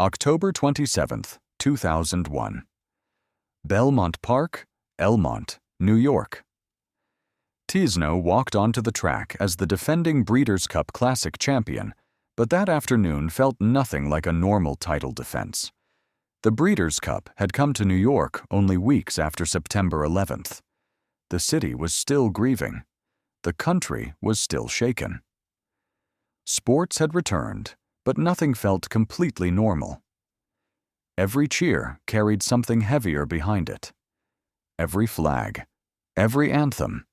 October 27th, 2001. Belmont Park, Elmont, New York. Tiznow walked onto the track as the defending Breeders' Cup Classic champion, but that afternoon felt nothing like a normal title defense. The Breeders' Cup had come to New York only weeks after September 11th. The city was still grieving. The country was still shaken. Sports had returned, but nothing felt completely normal. Every cheer carried something heavier behind it. Every flag, every anthem,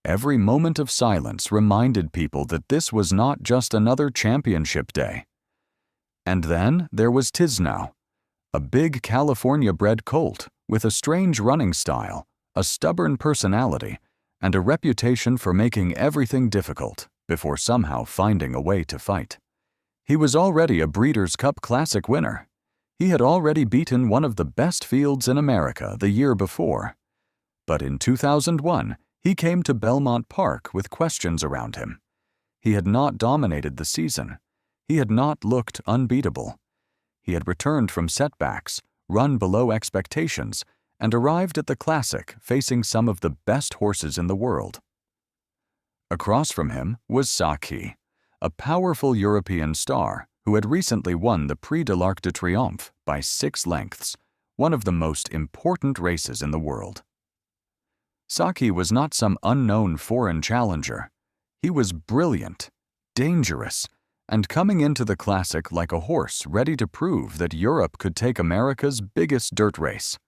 every moment of silence reminded people that this was not just another championship day. And then there was Tiznow, a big California-bred colt with a strange running style, a stubborn personality, and a reputation for making everything difficult before somehow finding a way to fight. He was already a Breeders' Cup Classic winner. He had already beaten one of the best fields in America the year before. But in 2001, he came to Belmont Park with questions around him. He had not dominated the season. He had not looked unbeatable. He had returned from setbacks, run below expectations, and arrived at the Classic facing some of the best horses in the world. Across from him was Sakhee, a powerful European star who had recently won the Prix de l'Arc de Triomphe by 6 lengths, one of the most important races in the world. Sakhee was not some unknown foreign challenger. He was brilliant, dangerous, and coming into the Classic like a horse ready to prove that Europe could take America's biggest dirt race.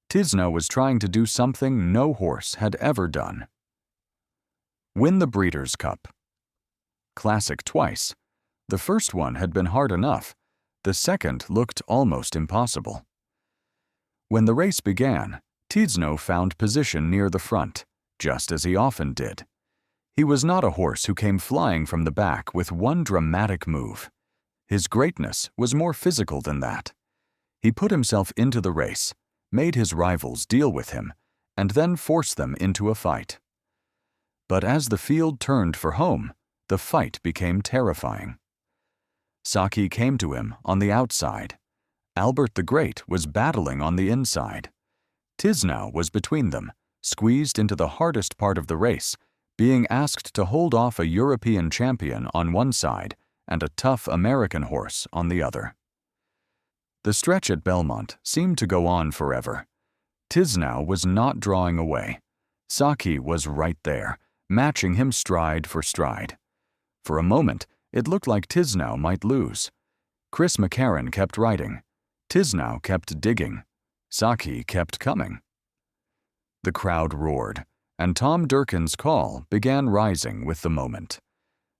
Tiznow was trying to do something no horse had ever done. Win the Breeders' Cup. Classic twice. The first one had been hard enough. The second looked almost impossible. When the race began, Tiznow found position near the front, just as he often did. He was not a horse who came flying from the back with one dramatic move. His greatness was more physical than that. He put himself into the race, made his rivals deal with him, and then forced them into a fight. But as the field turned for home, the fight became terrifying. Sakhee came to him on the outside. Albert the Great was battling on the inside. Tiznow was between them, squeezed into the hardest part of the race, being asked to hold off a European champion on one side and a tough American horse on the other. The stretch at Belmont seemed to go on forever. Tiznow was not drawing away. Sakhee was right there, matching him stride for stride. For a moment, it looked like Tiznow might lose. Chris McCarron kept riding. Tiznow kept digging. Sakhee kept coming. The crowd roared, and Tom Durkin's call began rising with the moment.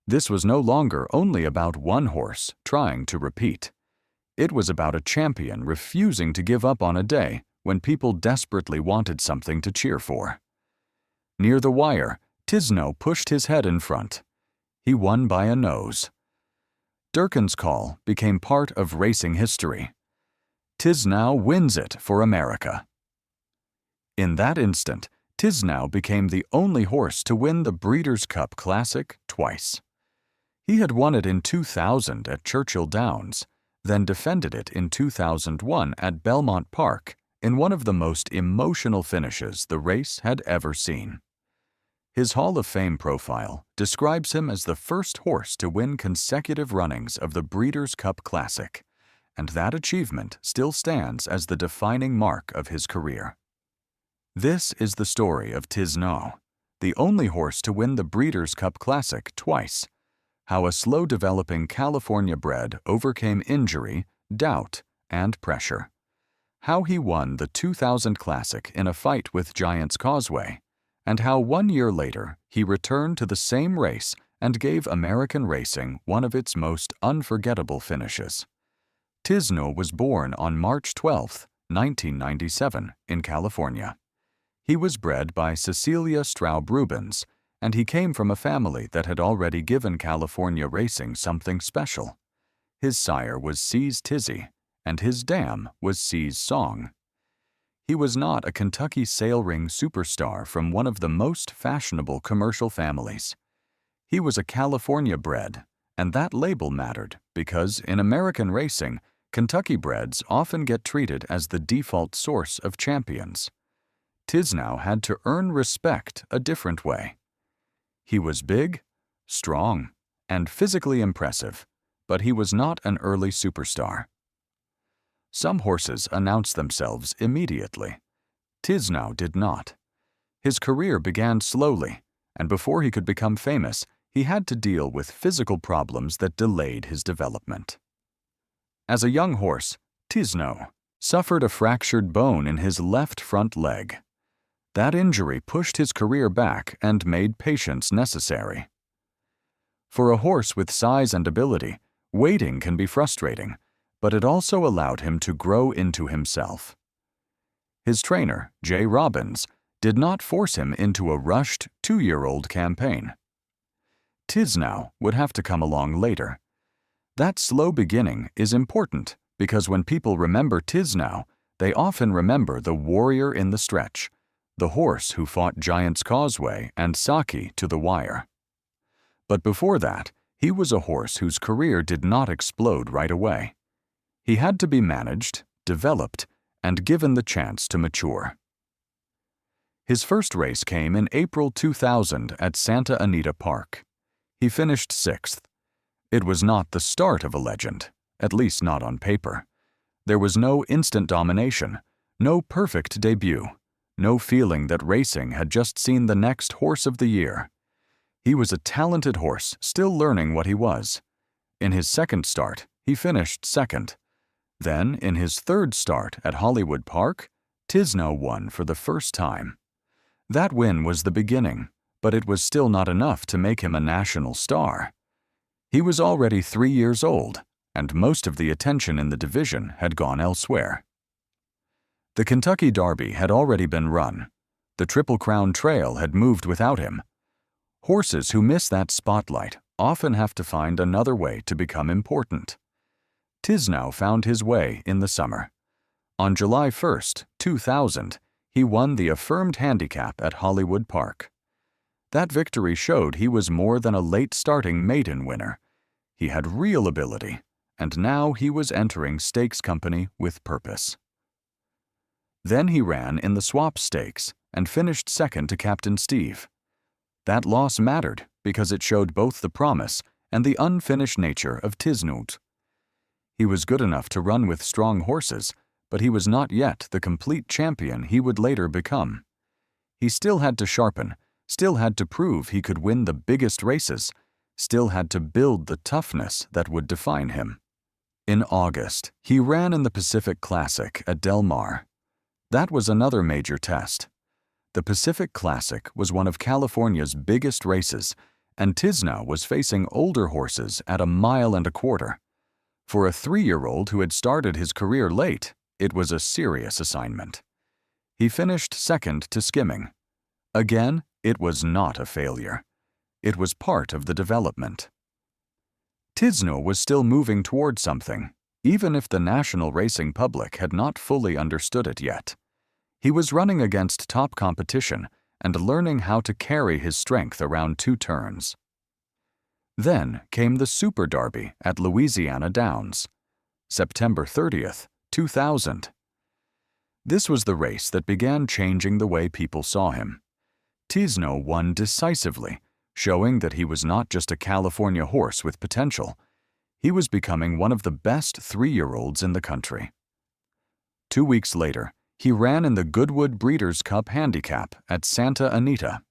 This was no longer only about one horse trying to repeat. It was about a champion refusing to give up on a day when people desperately wanted something to cheer for. Near the wire, Tiznow pushed his head in front. He won by a nose. Durkin's call became part of racing history. Tiznow wins it for America. In that instant, Tiznow became the only horse to win the Breeders' Cup Classic twice. He had won it in 2000 at Churchill Downs, then defended it in 2001 at Belmont Park in one of the most emotional finishes the race had ever seen. His Hall of Fame profile describes him as the first horse to win consecutive runnings of the Breeders' Cup Classic, and that achievement still stands as the defining mark of his career. This is the story of Tiznow, the only horse to win the Breeders' Cup Classic twice, how a slow-developing California-bred overcame injury, doubt, and pressure, how he won the 2000 Classic in a fight with Giant's Causeway, and how 1 year later he returned to the same race and gave American racing one of its most unforgettable finishes. Tiznow was born on March 12, 1997, in California. He was bred by Cecilia Straub Rubens, and he came from a family that had already given California racing something special. His sire was C's Tizzy, and his dam was C's Song. He was not a Kentucky sail ring superstar from one of the most fashionable commercial families. He was a California-bred, And that label mattered because in American racing, Kentucky-breds often get treated as the default source of champions. Tiznow had to earn respect a different way. He was big, strong, and physically impressive, but he was not an early superstar. Some horses announced themselves immediately. Tiznow did not. His career began slowly, and before he could become famous, he had to deal with physical problems that delayed his development. As a young horse, Tiznow suffered a fractured bone in his left front leg. That injury pushed his career back and made patience necessary. For a horse with size and ability, waiting can be frustrating, but it also allowed him to grow into himself. His trainer, Jay Robbins, did not force him into a rushed 2-year-old campaign. Tiznow would have to come along later. That slow beginning is important because when people remember Tiznow, they often remember the warrior in the stretch, the horse who fought giants Causeway and Sakhee to the wire. But before that, he was a horse whose career did not explode right away. He had to be managed, developed, and given the chance to mature. His first race came in April 2000 at Santa Anita Park. He finished 6th. It was not the start of a legend, at least not on paper. There was no instant domination, no perfect debut, no feeling that racing had just seen the next horse of the year. He was a talented horse, still learning what he was. In his second start, he finished 2nd. Then, in his third start at Hollywood Park, Tiznow won for the first time. That win was the beginning, but it was still not enough to make him a national star. He was already 3 years old, and most of the attention in the division had gone elsewhere. The Kentucky Derby had already been run. The Triple Crown Trail had moved without him. Horses who miss that spotlight often have to find another way to become important. Tiznow found his way in the summer. On July 1, 2000, he won the affirmed handicap at Hollywood Park. That victory showed he was more than a late-starting maiden winner. He had real ability, and now he was entering stakes company with purpose. Then he ran in the Swap Stakes and finished 2nd to Captain Steve. That loss mattered because it showed both the promise and the unfinished nature of Tiznow. He was good enough to run with strong horses, but he was not yet the complete champion he would later become. He still had to sharpen, still had to prove he could win the biggest races, still had to build the toughness that would define him. In August, he ran in the Pacific Classic at Del Mar. That was another major test. The Pacific Classic was one of California's biggest races, and Tiznow was facing older horses at 1.25 miles. For a 3-year-old who had started his career late, it was a serious assignment. He finished 2nd to Skimming. Again, it was not a failure. It was part of the development. Tiznow was still moving toward something, even if the national racing public had not fully understood it yet. He was running against top competition and learning how to carry his strength around 2 turns. Then came the Super Derby at Louisiana Downs, September 30th, 2000. This was the race that began changing the way people saw him. Tiznow won decisively, showing that he was not just a California horse with potential. He was becoming one of the best 3-year-olds in the country. 2 weeks later, he ran in the Goodwood Breeders' Cup Handicap at Santa Anita.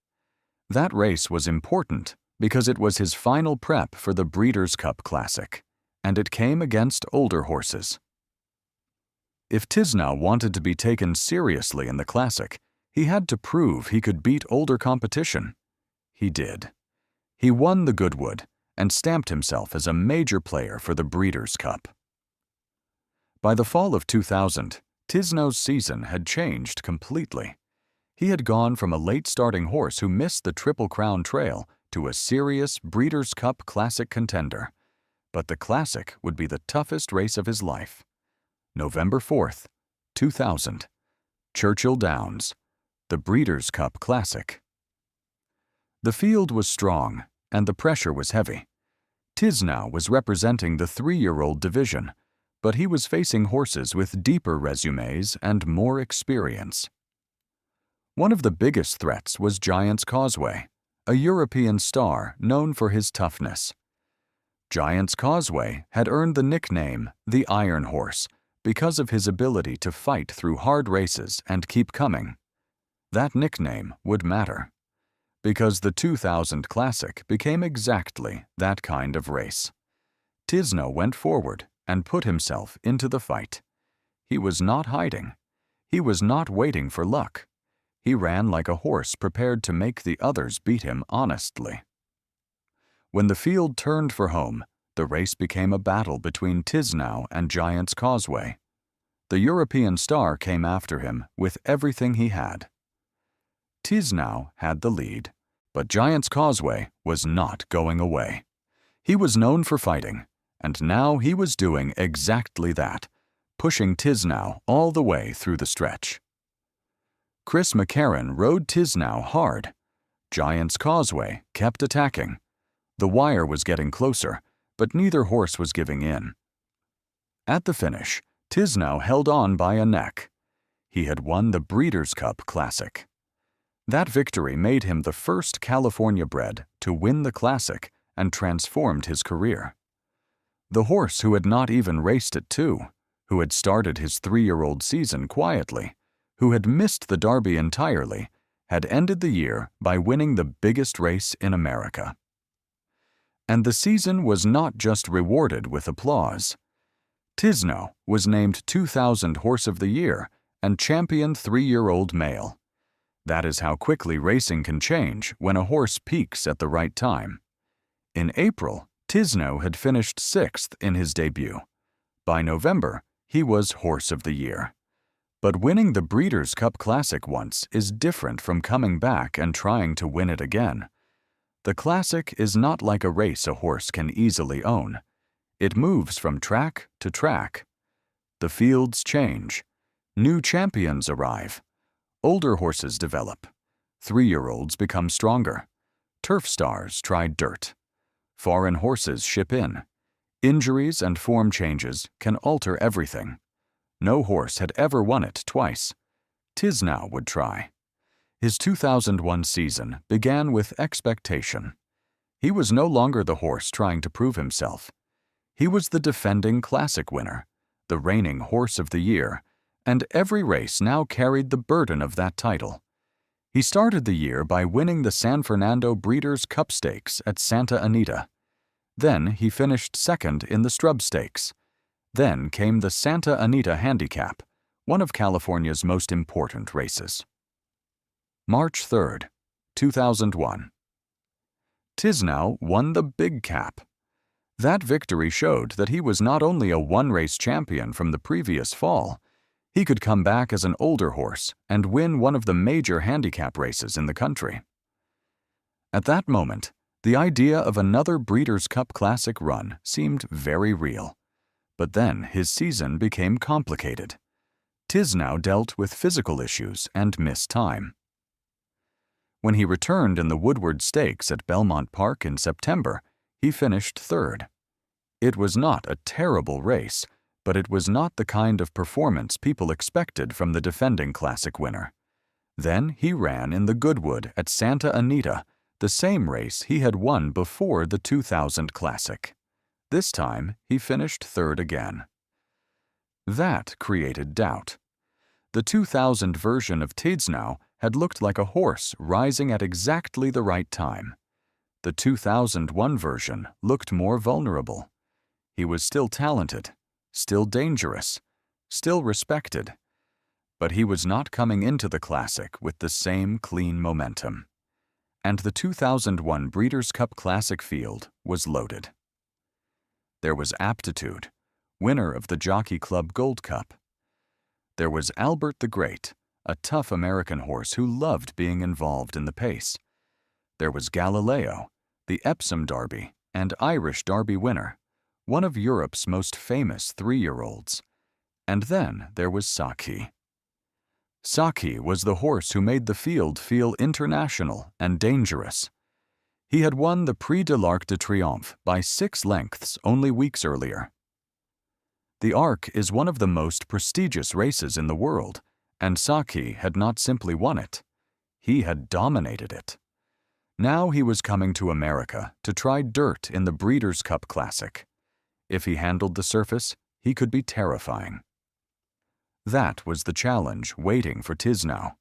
That race was important because it was his final prep for the Breeders' Cup Classic, and it came against older horses. If Tiznow wanted to be taken seriously in the Classic, he had to prove he could beat older competition. He did. He won the Goodwood and stamped himself as a major player for the Breeders' Cup. By the fall of 2000, Tiznow's season had changed completely. He had gone from a late-starting horse who missed the Triple Crown Trail to a serious Breeders' Cup Classic contender. But the Classic would be the toughest race of his life. November 4th, 2000. Churchill Downs, the Breeders' Cup Classic. The field was strong, and the pressure was heavy. Tiznow was representing the 3-year-old division, but he was facing horses with deeper resumes and more experience. One of the biggest threats was Giant's Causeway, a European star known for his toughness. Giant's Causeway had earned the nickname the Iron Horse because of his ability to fight through hard races and keep coming. That nickname would matter, because the 2000 Classic became exactly that kind of race. Tiznow went forward and put himself into the fight. He was not hiding. He was not waiting for luck. He ran like a horse prepared to make the others beat him honestly. When the field turned for home, the race became a battle between Tiznow and Giant's Causeway. The European star came after him with everything he had. Tiznow had the lead, but Giant's Causeway was not going away. He was known for fighting, and now he was doing exactly that, pushing Tiznow all the way through the stretch. Chris McCarron rode Tiznow hard. Giant's Causeway kept attacking. The wire was getting closer, but neither horse was giving in. At the finish, Tiznow held on by a neck. He had won the Breeders' Cup Classic. That victory made him the first California-bred to win the Classic and transformed his career. The horse who had not even raced it too, who had started his 3-year-old season quietly, who had missed the Derby entirely, had ended the year by winning the biggest race in America. And the season was not just rewarded with applause. Tiznow was named 2000 Horse of the Year and Champion 3-year-old Male. That is how quickly racing can change when a horse peaks at the right time. In April, Tiznow had finished 6th in his debut. By November, he was Horse of the Year. But winning the Breeders' Cup Classic once is different from coming back and trying to win it again. The Classic is not like a race a horse can easily own. It moves from track to track. The fields change. New champions arrive. Older horses develop. 3-year-olds become stronger. Turf stars try dirt. Foreign horses ship in. Injuries and form changes can alter everything. No horse had ever won it twice. Tiznow would try. His 2001 season began with expectation. He was no longer the horse trying to prove himself. He was the defending Classic winner, the reigning Horse of the Year, and every race now carried the burden of that title. He started the year by winning the San Fernando Breeders' Cup Stakes at Santa Anita. Then he finished 2nd in the Strub Stakes. Then came the Santa Anita Handicap, one of California's most important races. March 3rd, 2001. Tiznow won the Big Cap. That victory showed that he was not only a one-race champion from the previous fall, he could come back as an older horse and win one of the major handicap races in the country. At that moment, the idea of another Breeders' Cup Classic run seemed very real. But then his season became complicated. Tiznow dealt with physical issues and missed time. When he returned in the Woodward Stakes at Belmont Park in September, he finished 3rd. It was not a terrible race, but it was not the kind of performance people expected from the defending Classic winner. Then he ran in the Goodwood at Santa Anita, the same race he had won before the 2000 Classic. This time, he finished 3rd again. That created doubt. The 2000 version of Tiznow had looked like a horse rising at exactly the right time. The 2001 version looked more vulnerable. He was still talented, still dangerous, still respected. But he was not coming into the Classic with the same clean momentum. And the 2001 Breeders' Cup Classic field was loaded. There was Aptitude, winner of the Jockey Club Gold Cup. There was Albert the Great, a tough American horse who loved being involved in the pace. There was Galileo, the Epsom Derby and Irish Derby winner, one of Europe's most famous 3-year-olds. And then there was Sakhee. Sakhee was the horse who made the field feel international and dangerous. He had won the Prix de l'Arc de Triomphe by 6 lengths only weeks earlier. The Arc is one of the most prestigious races in the world, and Sakhee had not simply won it. He had dominated it. Now he was coming to America to try dirt in the Breeders' Cup Classic. If he handled the surface, he could be terrifying. That was the challenge waiting for Tiznow.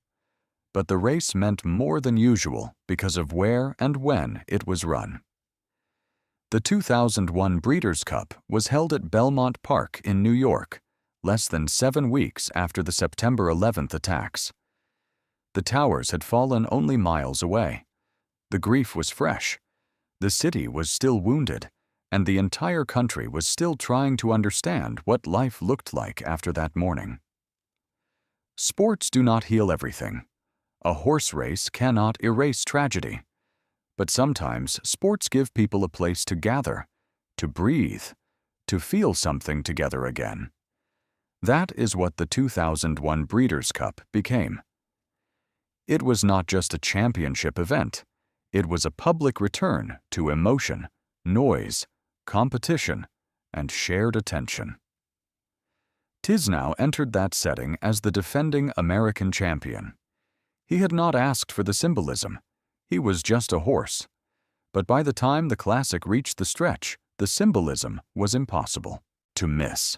But the race meant more than usual because of where and when it was run. The 2001 Breeders' Cup was held at Belmont Park in New York, less than 7 weeks after the September 11th attacks. The towers had fallen only miles away. The grief was fresh. The city was still wounded, and the entire country was still trying to understand what life looked like after that morning. Sports do not heal everything. A horse race cannot erase tragedy. But sometimes sports give people a place to gather, to breathe, to feel something together again. That is what the 2001 Breeders' Cup became. It was not just a championship event. It was a public return to emotion, noise, competition, and shared attention. Tiznow entered that setting as the defending American champion. He had not asked for the symbolism. He was just a horse. But by the time the Classic reached the stretch, the symbolism was impossible to miss.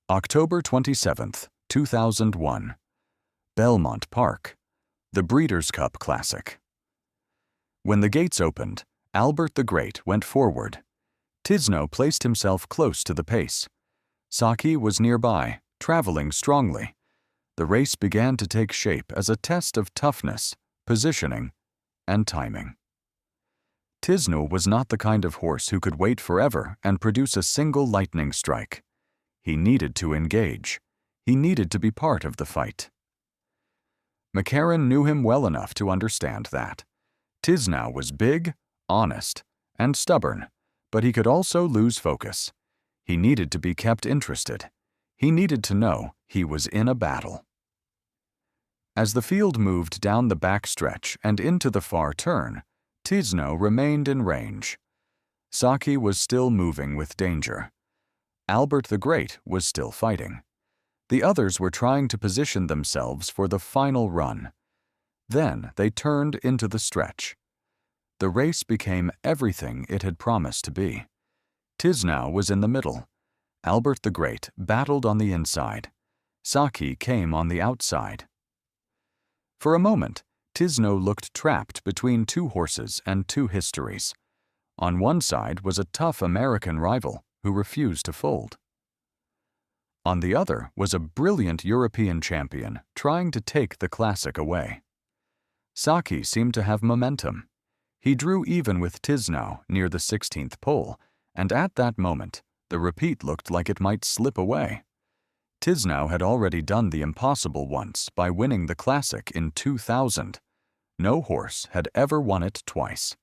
October 27, 2001. Belmont Park, the Breeders' Cup Classic. When the gates opened, Albert the Great went forward. Tiznow placed himself close to the pace. Sakhee was nearby, traveling strongly. The race began to take shape as a test of toughness, positioning, and timing. Tiznow was not the kind of horse who could wait forever and produce a single lightning strike. He needed to engage. He needed to be part of the fight. McCarron knew him well enough to understand that. Tiznow was big, honest, and stubborn, but he could also lose focus. He needed to be kept interested. He needed to know he was in a battle. As the field moved down the back stretch and into the far turn, Tiznow remained in range. Sakhee was still moving with danger. Albert the Great was still fighting. The others were trying to position themselves for the final run. Then they turned into the stretch. The race became everything it had promised to be. Tiznow was in the middle. Albert the Great battled on the inside. Sakhee came on the outside. For a moment, Tiznow looked trapped between 2 horses and 2 histories. On one side was a tough American rival who refused to fold. On the other was a brilliant European champion trying to take the Classic away. Sakhee seemed to have momentum. He drew even with Tiznow near the 16th pole, and at that moment, the repeat looked like it might slip away. Tiznow had already done the impossible once by winning the Classic in 2000. No horse had ever won it twice.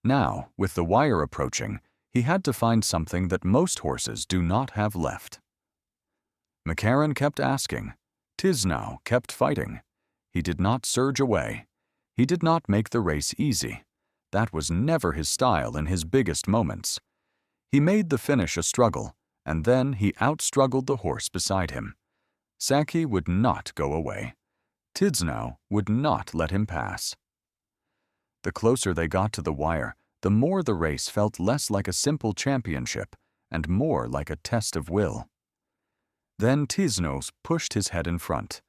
Now, with the wire approaching, he had to find something that most horses do not have left. McCarron kept asking. Tiznow kept fighting. He did not surge away. He did not make the race easy. That was never his style in his biggest moments. He made the finish a struggle, and then he outstruggled the horse beside him. Sakhee would not go away. Tiznow would not let him pass. The closer they got to the wire, the more the race felt less like a simple championship and more like a test of will. Then Tiznow pushed his head in front.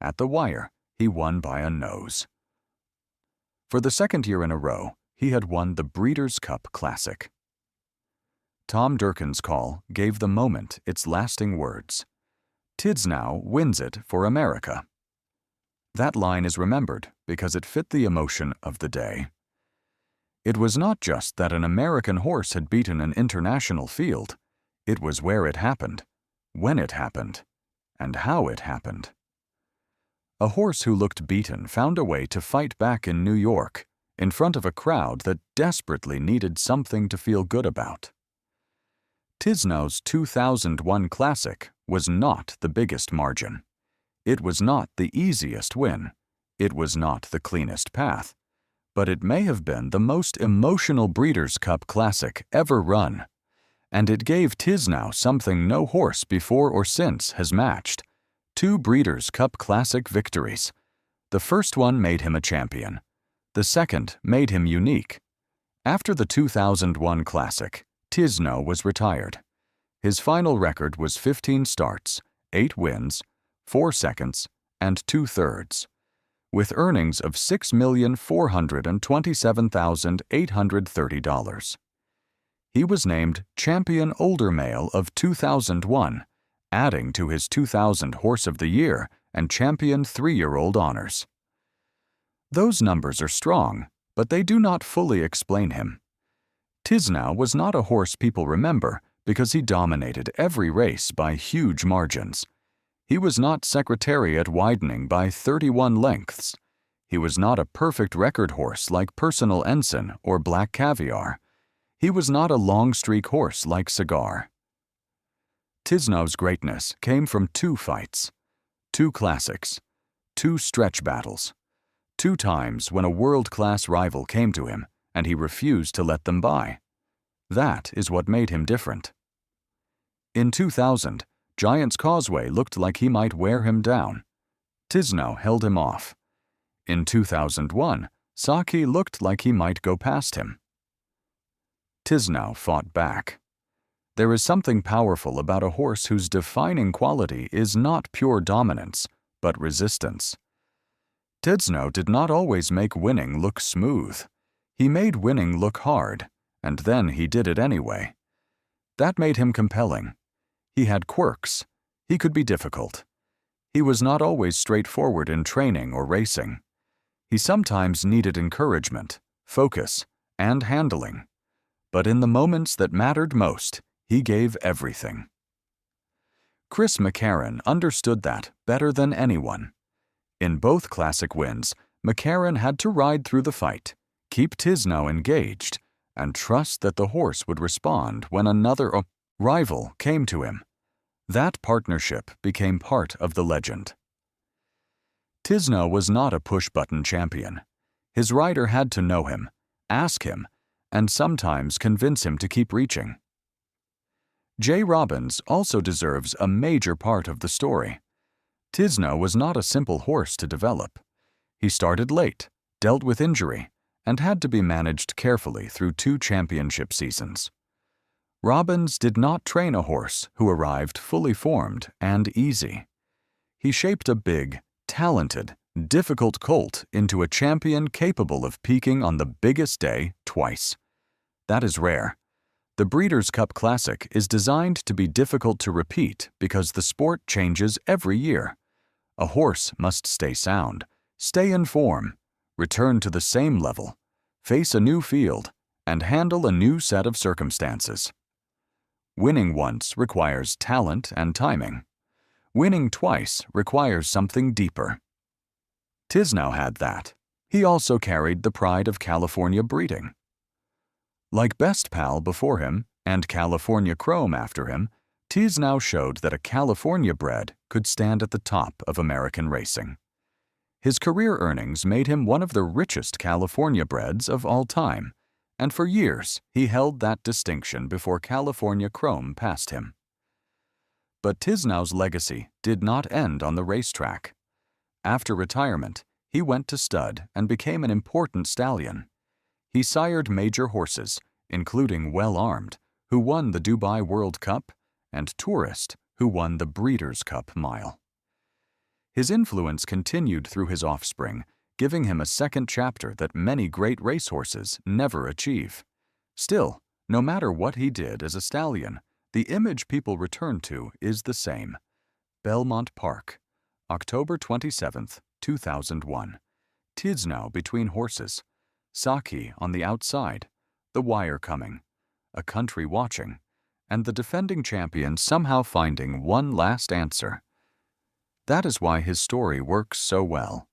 At the wire, he won by a nose. For the 2nd year in a row, he had won the Breeders' Cup Classic. Tom Durkin's call gave the moment its lasting words. Tiznow wins it for America. That line is remembered because it fit the emotion of the day. It was not just that an American horse had beaten an international field. It was where it happened, when it happened, and how it happened. A horse who looked beaten found a way to fight back in New York, in front of a crowd that desperately needed something to feel good about. Tiznow's 2001 Classic was not the biggest margin. It was not the easiest win. It was not the cleanest path. But it may have been the most emotional Breeders' Cup Classic ever run, and it gave Tiznow something no horse before or since has matched: 2 Breeders' Cup Classic victories. The first one made him a champion. The second made him unique. After the 2001 Classic, Tiznow was retired. His final record was 15 starts, 8 wins, 4 seconds, and 2/3, with earnings of $6,427,830. He was named Champion Older Male of 2001, adding to his 2000 Horse of the Year and Champion 3-year-old honors. Those numbers are strong, but they do not fully explain him. Tiznow was not a horse people remember because he dominated every race by huge margins. He was not Secretariat widening by 31 lengths. He was not a perfect record horse like Personal Ensign or Black Caviar. He was not a long streak horse like Cigar. Tiznow's greatness came from 2 fights, 2 classics, 2 stretch battles, 2 times when a world-class rival came to him and he refused to let them by. That is what made him different. In 2000, Giant's Causeway looked like he might wear him down. Tiznow held him off. In 2001, Sakhee looked like he might go past him. Tiznow fought back. There is something powerful about a horse whose defining quality is not pure dominance, but resistance. Tiznow did not always make winning look smooth. He made winning look hard, and then he did it anyway. That made him compelling. He had quirks. He could be difficult. He was not always straightforward in training or racing. He sometimes needed encouragement, focus, and handling. But in the moments that mattered most, he gave everything. Chris McCarron understood that better than anyone. In both classic wins, McCarron had to ride through the fight, keep Tiznow engaged, and trust that the horse would respond when another rival came to him. That partnership became part of the legend. Tiznow was not a push-button champion. His rider had to know him, ask him, and sometimes convince him to keep reaching. Jay Robbins also deserves a major part of the story. Tiznow was not a simple horse to develop. He started late, dealt with injury, and had to be managed carefully through 2 championship seasons. Robbins did not train a horse who arrived fully formed and easy. He shaped a big, talented, difficult colt into a champion capable of peaking on the biggest day twice. That is rare. The Breeders' Cup Classic is designed to be difficult to repeat because the sport changes every year. A horse must stay sound, stay in form, return to the same level, face a new field, and handle a new set of circumstances. Winning once requires talent and timing. Winning twice requires something deeper. Tiznow had that. He also carried the pride of California breeding. Like Best Pal before him and California Chrome after him, Tiznow showed that a California-bred could stand at the top of American racing. His career earnings made him one of the richest California-breds of all time, and for years he held that distinction before California Chrome passed him. But Tiznow's legacy did not end on the racetrack. After retirement, he went to stud and became an important stallion. He sired major horses, including Well Armed, who won the Dubai World Cup, and Tourist, who won the Breeders' Cup Mile. His influence continued through his offspring, giving him a second chapter that many great racehorses never achieve. Still, no matter what he did as a stallion, the image people return to is the same. Belmont Park, October 27, 2001. Tiznow between horses. Sakhee on the outside. The wire coming. A country watching. And the defending champion somehow finding one last answer. That is why his story works so well.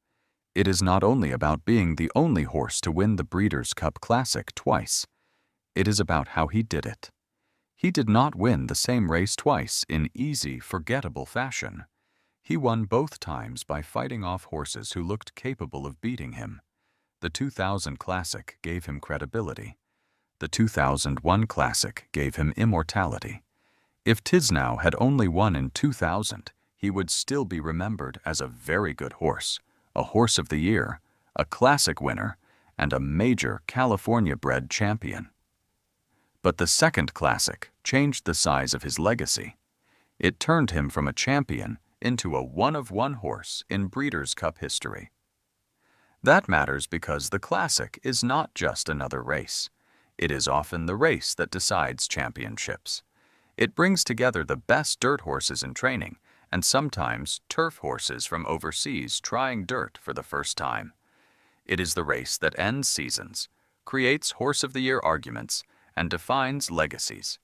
It is not only about being the only horse to win the Breeders' Cup Classic twice. It is about how he did it. He did not win the same race twice in easy, forgettable fashion. He won both times by fighting off horses who looked capable of beating him. The 2000 Classic gave him credibility. The 2001 Classic gave him immortality. If Tiznow had only won in 2000, he would still be remembered as a very good horse, a horse of the year, a classic winner, and a major California-bred champion. But the second Classic changed the size of his legacy. It turned him from a champion into a one-of-one horse in Breeders' Cup history. That matters because the Classic is not just another race. It is often the race that decides championships. It brings together the best dirt horses in training and sometimes turf horses from overseas trying dirt for the first time. It is the race that ends seasons, creates Horse of the Year arguments, and defines legacies.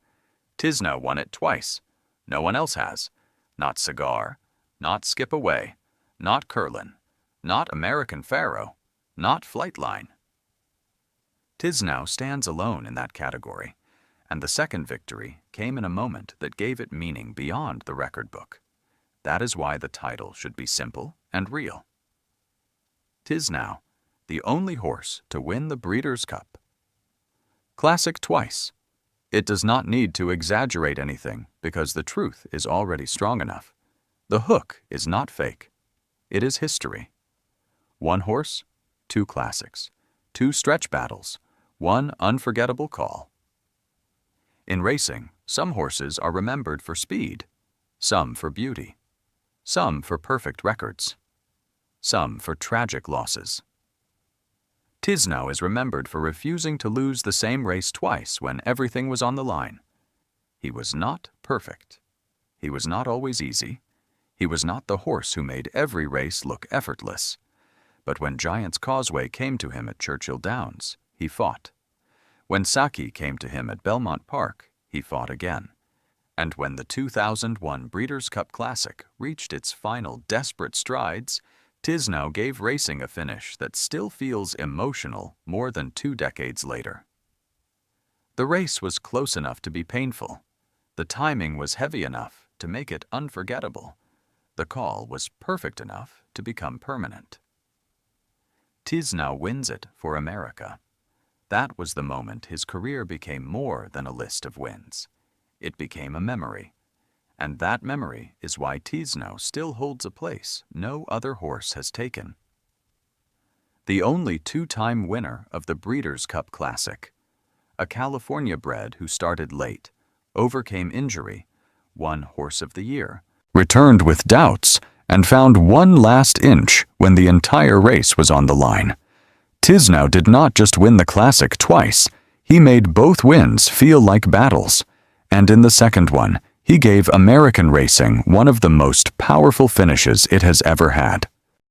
Tiznow won it twice. No one else has. Not Cigar, not Skip Away, not Curlin, not American Pharaoh, not Flightline. Tiznow stands alone in that category, and the second victory came in a moment that gave it meaning beyond the record book. That is why the title should be simple and real. Tiznow, the only horse to win the Breeders' Cup. Classic twice. It does not need to exaggerate anything because the truth is already strong enough. The hook is not fake. It is history. One horse, two classics, two stretch battles, one unforgettable call. In racing, some horses are remembered for speed, some for beauty, some for perfect records, some for tragic losses. Tiznow is remembered for refusing to lose the same race twice when everything was on the line. He was not perfect. He was not always easy. He was not the horse who made every race look effortless. But when Giant's Causeway came to him at Churchill Downs, he fought. When Sakhee came to him at Belmont Park, he fought again. And when the 2001 Breeders' Cup Classic reached its final desperate strides, Tiznow gave racing a finish that still feels emotional more than 2 decades later. The race was close enough to be painful. The timing was heavy enough to make it unforgettable. The call was perfect enough to become permanent. Tiznow wins it for America. That was the moment his career became more than a list of wins. It became a memory. And that memory is why Tiznow still holds a place no other horse has taken. The only 2-time winner of the Breeders' Cup Classic, a California-bred who started late, overcame injury, won Horse of the Year, returned with doubts, and found one last inch when the entire race was on the line. Tiznow did not just win the Classic twice, he made both wins feel like battles. And in the second one, he gave American racing one of the most powerful finishes it has ever had.